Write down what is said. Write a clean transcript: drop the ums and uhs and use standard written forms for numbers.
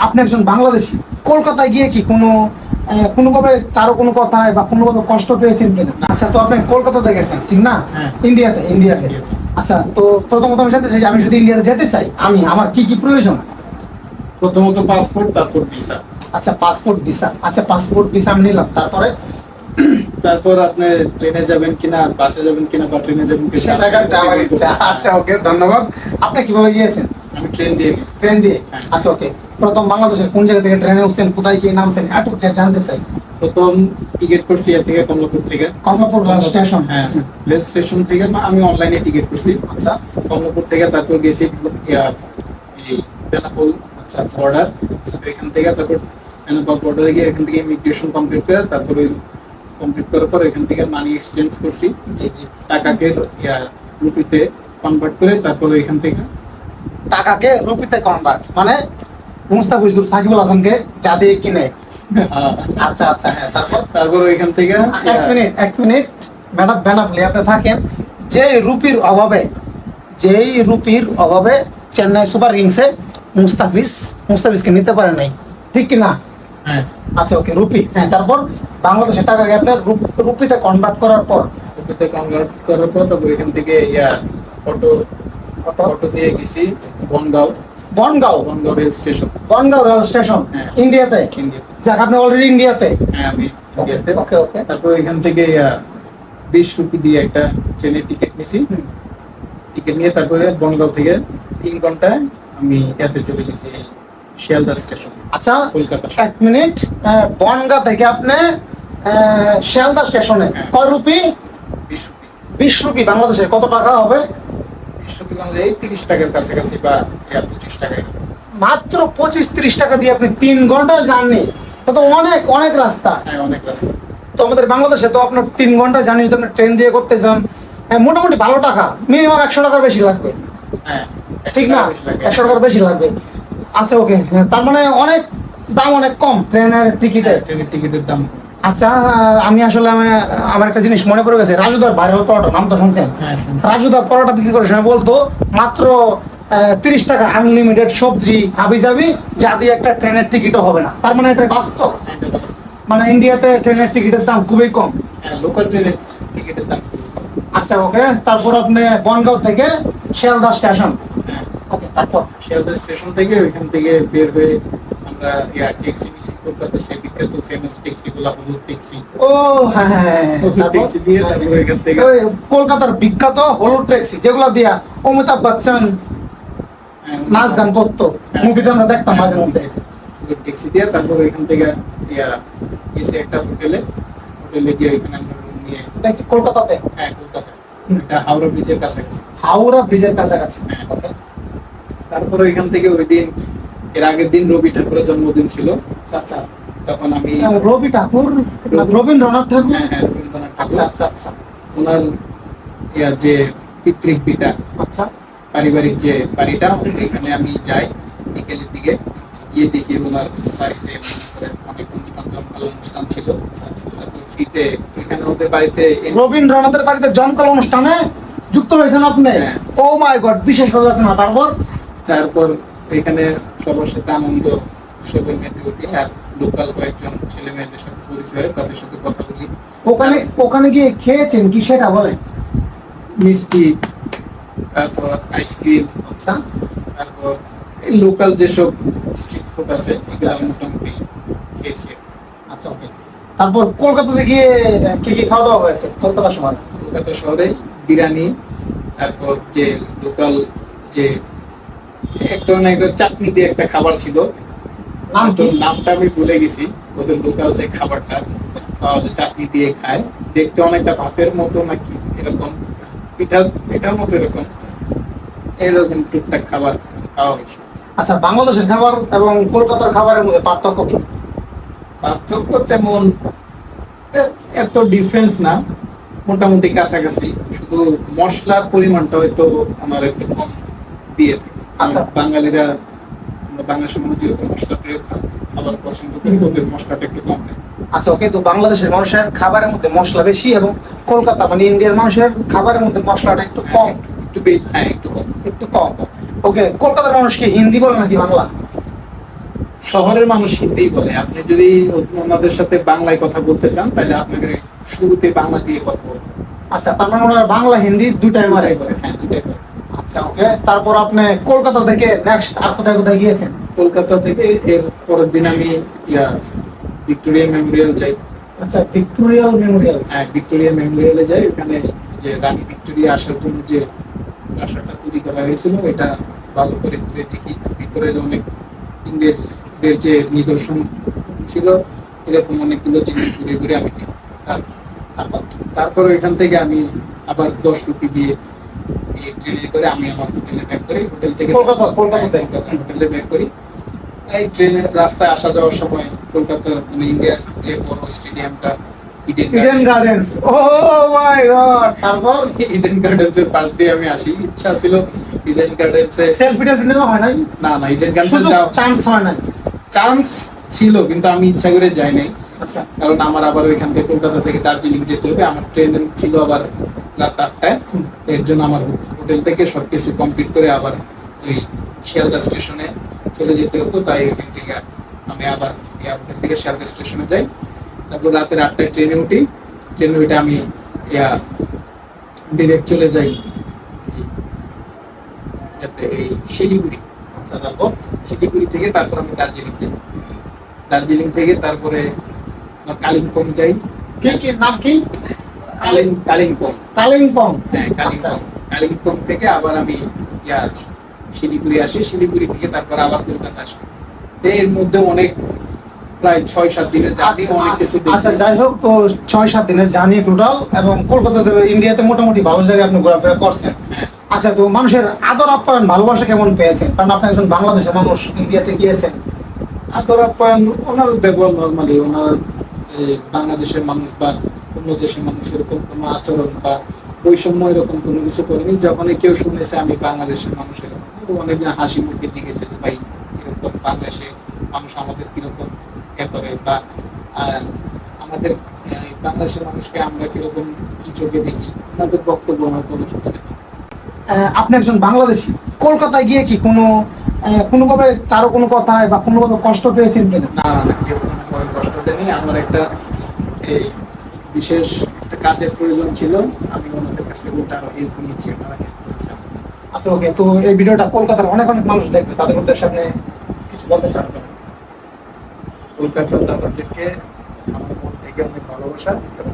আপনি একজন বাংলাদেশী, কলকাতায় গিয়ে কি কোনোভাবে কারো কোনো কথায় বা কোনোভাবে কষ্ট পেয়েছেন কিনা? আচ্ছা, তো আপনি কলকাতাতে গেছেন ঠিক না? হ্যাঁ। ইন্ডিয়াতে। আচ্ছা, তো প্রথমত আমি জানতে চাই যে আমি যদি ইন্ডিয়াতে যেতে চাই, আমার কি কি প্রয়োজন? প্রথমত পাসপোর্ট, তারপর ভিসা। আচ্ছা, পাসপোর্ট ভিসা। আচ্ছা, পাসপোর্ট ভিসা আমি নিলাম, তারপর আপনি প্লেনে যাবেন কিনা, বাসে যাবেন কিনা, বা ট্রেনে যাবেন কিনা সেটা একটা আমার ইচ্ছা। আচ্ছা, ওকে, ধন্যবাদ। আপনি কিভাবে গিয়েছেন? আমি ট্রেন দিয়ে গেছি। ট্রেন দিয়ে? হ্যাঁ। আচ্ছা, ওকে। প্রথম বাংলাদেশের কোন জায়গা থেকে ট্রেনে উঠছেন, কোথায় গিয়ে নামছেন, একটু জানতে চাই। প্রথম টিকিট করছি এর থেকে কমলাপুর থেকে। Kamalapur rail station? হ্যাঁ, রেল স্টেশন থেকে আমি অনলাইনে টিকিট করছি। আচ্ছা, কমলাপুর থেকে তারপর গেছি এই বেনাপোল আচ্ছা, আচ্ছা। বর্ডার। এখান থেকে তারপর বেনাপোল বর্ডারে গিয়ে এখান থেকে ইমিগ্রেশন কমপ্লিট করে তারপর কমপ্লিট করার পর এখান থেকে মানি এক্সচেঞ্জ করছি, জি জি। টাকাকে রুপিতে কনভার্ট করে তারপর এখান থেকে টাকাকে রুপিতে কনভার্ট মানে মুস্তাফিজুর সাকিবুল হাসানকে যা দিয়ে কিনে। আচ্ছা আচ্ছা, হ্যাঁ, তারপর এখান থেকে এক মিনিট ম্যাডাম বেনাপলি আপনি থাকেন। যেই রুপির অভাবে চেন্নাই সুপার কিংসে মুস্তাফিজকে নিতে পারে নাই, ঠিক কি না? হ্যাঁ। আচ্ছা, ওকে, রুপি। হ্যাঁ, তারপর বাংলাদেশের টাকাকে আপনার রুপিতে কনভার্ট করার পর তারপর এখান থেকে অটো দিয়ে গেছি Bongaon Bongaon rail station. Bongaon rail station, হ্যাঁ। ইন্ডিয়াতে? যাক, আপনি অলরেডি ইন্ডিয়াতে। হ্যাঁ, আমি ইন্ডিয়াতে। ওকে ওকে। তারপর এখান থেকে 20 রুপি দিয়ে একটা ট্রেনের টিকিট নিছি। টিকিট নিয়ে তারপরে বনগাঁও থেকে 3 ঘন্টায় আমি এতে চলে গেছি শিয়ালদা স্টেশন। আচ্ছা, কলকাতা। এক মিনিট, বনগাঁ থেকে আপনি শিয়ালদা স্টেশনে হ্যাঁ। কয় রুপি? 20 রুপি। 20 রুপি বাংলাদেশে কত টাকা হবে? 20 রুপি মানে এই 30 টাকার কাছাকাছি বা 25 টাকা। মাত্র 25-30 টাকা দিয়ে আপনি 3 ঘন্টার জার্নি। তো অনেক অনেক রাস্তা। হ্যাঁ, অনেক রাস্তা। তো আমাদের বাংলাদেশে তো আপনার 3 ঘন্টা জার্নি যদি আপনি ট্রেন দিয়ে করতে চান, মোটামুটি ভালো টাকা, মিনিমাম 100 টাকার বেশি লাগবে, হ্যাঁ, ঠিক না? 100 টাকার বেশি লাগবে। আচ্ছা, ওকে, তার মানে দাম অনেক কম ট্রেনের টিকিটের। ট্রেনের টিকিটের দাম। আচ্ছা, আমি আসলে আমার একটা জিনিস মনে পড়ে গেছে, রাজুদার ভাইরাল পরোটা, নাম তো শুনছেন? হ্যাঁ, শুনছি। রাজুদার পরোটা বিক্রি করার সময় বলতো মাত্র 30 টাকা আনলিমিটেড সবজি হাবি যাবি, যা দিয়ে একটা ট্রেনের টিকিটও হবে না। তার মানে এটা বাস্তব, মানে ইন্ডিয়াতে ট্রেনের টিকিটের দাম খুবই কম। হ্যাঁ, লোকাল ট্রেনের টিকিটের দাম। আচ্ছা, ওকে, তারপর আপনি বনগাঁও থেকে শিয়ালদা স্টেশন। হ্যাঁ, ওকে, তারপর শিয়ালদা স্টেশন থেকে ওইখান থেকে বের হয়ে আমরা ট্যাক্সি নিছি কলকাতা সেই বিখ্যাত ফেমাস ট্যাক্সি গুলা, হলুদ ট্যাক্সি। ও হ্যাঁ হ্যাঁ, ট্যাক্সি দিয়ে তারপর ওইখান থেকে ওই কলকাতার বিখ্যাত হলুদ ট্যাক্সি, যেগুলা দিয়া অমিতাভ বচ্চন নাচ গান করতো, মুভিতে আমরা দেখতাম মাঝে মধ্যে। ট্যাক্সি দিয়ে তারপর ওইখান থেকে এসে একটা হোটেলে গিয়ে ওইখানে আমরা রুম নিয়ে। এটা কি কলকাতাতে? হ্যাঁ, কলকাতা। এটা হাওড়া ব্রিজের কাছাকাছি। হাওড়া ব্রিজের কাছাকাছি। হ্যাঁ। তারপর ওইখান থেকে ওই দিন, এর আগের দিন রবি ঠাকুরের জন্মদিন ছিল। আচ্ছা আচ্ছা, তখন আমি রবি ঠাকুর না রবীন্দ্রনাথ ঠাকুর? হ্যাঁ হ্যাঁ, রবীন্দ্রনাথ ঠাকুর। আচ্ছা আচ্ছা আচ্ছা, ওনার যে পিতৃক বিটা, আচ্ছা, পারিবারিক যে বাড়িটা, এখানে আমি যাই বিকেলের দিকে, গিয়ে দেখি ওনার বাড়িতে অনেক অনুষ্ঠান, জমকালো অনুষ্ঠান ছিল। তারপর ফ্রিতে ওইখানে ওদের বাড়িতে রবীন্দ্রনাথের বাড়িতে জমকালো অনুষ্ঠানে যুক্ত হয়েছেন আপনি? হ্যাঁ। ও মাই গড, বিশেষ হয়ে যাচ্ছে না? তারপর এখানে সবার সাথে আনন্দ উৎসবের মেতে উঠি, আর লোকাল কয়েকজন ছেলে মেয়েদের সাথে পরিচয় হয়, তাদের সাথে কথা বলি। ওখানে গিয়ে খেয়েছেন কি সেটা বলেন? মিষ্টি, তারপর আইসক্রিম, আচ্ছা, তারপর এই লোকাল যেসব স্ট্রিট ফুড আছে এগুলো মোটামুটি খেয়েছি। আচ্ছা, ওকে। তারপর কলকাতাতে গিয়ে কি কি খাওয়া দাওয়া হয়েছে কলকাতা শহরে? কলকাতা শহরে বিরিয়ানি, তারপর যে লোকাল যে এক ধরনের একটা চাটনি দিয়ে একটা খাবার ছিল, নাম কি? নামটা আমি ভুলে গেছি। ওদের লোকাল যে খাবারটা পাওয়া যায়, চাটনি দিয়ে খায়, দেখতে অনেকটা ভাতের মতো নাকি এরকম, পিঠার মতো এরকম টুকটাক খাবার খাওয়া হয়েছে। আচ্ছা, বাংলাদেশের খাবার এবং কলকাতার খাবারের মধ্যে পার্থক্য কি? পার্থক্য তেমন এত ডিফারেন্স না, মোটামুটি কাছাকাছি, শুধু মশলার পরিমাণটা হয়তো আমার একটু কম দিয়ে থাকে। আচ্ছা। বাঙালিরা, আমরা বাংলাদেশের মানুষ যেরকম মশলা প্রিয় খাবার পছন্দ করি, ওদের মশলাটা একটু কম দেয়। আচ্ছা, ওকে, তো বাংলাদেশের মানুষের খাবারের মধ্যে মশলা বেশি এবং কলকাতা মানে ইন্ডিয়ার মানুষের খাবারের মধ্যে মশলাটা একটু কম। একটু বেশি, হ্যাঁ একটু কম। একটু কম। ওকে, কলকাতার মানুষ কি হিন্দি বলে নাকি বাংলা? শহরের মানুষ হিন্দি বলে, আপনি যদি ওনাদের সাথে বাংলায় কথা বলতে চান তাহলে আপনাকে শুরুতে বাংলা দিয়ে কথা বলতে হবে। আচ্ছা, তার মানে ওনারা বাংলা হিন্দি দুইটাই মারে। হ্যাঁ, দুটাই বলে। আচ্ছা ওকে, তারপর আপনি কলকাতা থেকে নেক্সট আর কোথায় কোথায় গিয়েছেন? কলকাতা থেকে এর পরের দিন আমি ভিক্টোরিয়া মেমোরিয়াল যাই। আচ্ছা, ভিক্টোরিয়াল মেমোরিয়াল। হ্যাঁ, ভিক্টোরিয়া মেমোরিয়ালে যাই। ওখানে যে রানী ভিক্টোরিয়া আসার জন্য যে প্রাসাদটা তৈরি করা হয়েছিল এটা ভালো করে ঘুরে দেখি। ভিতরে অনেক ইংরেজদের যে নিদর্শন ছিল এরকম অনেকগুলো জিনিস ঘুরে ঘুরে আমি দেখি। তারপর এখান থেকে আমি আবার 10 রুপি দিয়ে এই ট্রেনে করে আমি আমার হোটেলে ব্যাক করি। হোটেল থেকে হোটেলে ব্যাক করি। এই ট্রেনের রাস্তায় আসা যাওয়ার সময় কলকাতা মানে ইন্ডিয়ার যে বড় স্টেডিয়ামটা ইডেন গার্ডেন্স, ও মাই গড। তারপর ইডেন গার্ডেন্স এর পাশ দিয়ে আমি আসি। ইচ্ছা ছিল ইডেন গার্ডেন্স এ সেলফি টেলফি নেওয়া হয় নাই? না, ইডেন গার্ডেন্স সুযোগ চান্স হয় নাই? চান্স ছিল কিন্তু আমি ইচ্ছা করে যাই নাই। আচ্ছা, কারণ আমার আবার ওইখান থেকে কলকাতা থেকে দার্জিলিং যেতে হবে, আমার ট্রেন ছিল আবার রাত 8টায়। এর জন্য আমার হোটেল থেকে সবকিছু কমপ্লিট করে আবার ওই শিয়ালদা স্টেশনে চলে যেতে হতো। তাই ওইখান থেকে আমি আবার এয়ারপোর্ট থেকে শিয়ালদা স্টেশনে যাই। তারপর রাতের 8টায় ট্রেনে উঠি। ট্রেনে উঠে আমি ডিরেক্ট চলে যাই এই শিলিগুড়ি। আচ্ছা, তারপর শিলিগুড়ি থেকে তারপর আমি দার্জিলিং যাই। দার্জিলিং থেকে তারপরে কালিম্পং যাই। কি নাম কি? কালিম্পং। কালিম্পং। হ্যাঁ, কালিম্পং। কালিম্পং থেকে আবার আমি শিলিগুড়ি আসি। শিলিগুড়ি থেকে তারপর আবার কলকাতা আসি। এর মধ্যে অনেক প্রায় 6-7 দিনের জার্নি, অনেক কিছু দেখি। আচ্ছা, যাই হোক, তো 6-7 দিনের জার্নি টোটাল, এবং কলকাতা থেকে ইন্ডিয়াতে মোটামুটি ভালো জায়গায় আপনি ঘোরাফেরা করছেন। হ্যাঁ। আচ্ছা, তো মানুষের আদর আপ্যায়ন ভালোবাসা কেমন পেয়েছেন? কারণ আপনি একজন বাংলাদেশের মানুষ, ইন্ডিয়াতে গিয়েছেন। আদর আপ্যায়ন ওনার ব্যবহার নর্মালি, ওনার বাংলাদেশের মানুষ বা অন্য দেশের মানুষ এরকম কোনো আচরণ বা বৈষম্য এরকম কোনো কিছু করেনি। যখনই কেউ শুনেছে আমি বাংলাদেশের মানুষ এরকম, অনেকজন হাসি মুখে জিজ্ঞেস ভাই এরকম বাংলাদেশে মানুষ আমাদের কিরকম করে বা আমাদের বাংলাদেশের মানুষকে আমরা কিরকম কি চোখে দেখি, ওনাদের বক্তব্য আমার কোনো শুনছে না। আপনি একজন বাংলাদেশী, কলকাতায় গিয়ে কি কোনোভাবে কারো কোনো কথায় বা কোনোভাবে কষ্ট পেয়েছেন কিনা? না, কেউ কোনো কষ্ট দেয়নি। আমার একটা এই বিশেষ একটা কাজের প্রয়োজন ছিল, আমি ওনাদের কাছ থেকে ওটা হেল্প নিয়েছি, ওনারা হেল্প করেছে। আচ্ছা ওকে, তো এই ভিডিওটা কলকাতার অনেক অনেক মানুষ দেখবে, তাদের উদ্দেশ্যে আপনি কিছু বলতে চান? কলকাতার দাদাদেরকে আমার মন থেকে অনেক ভালোবাসা এবং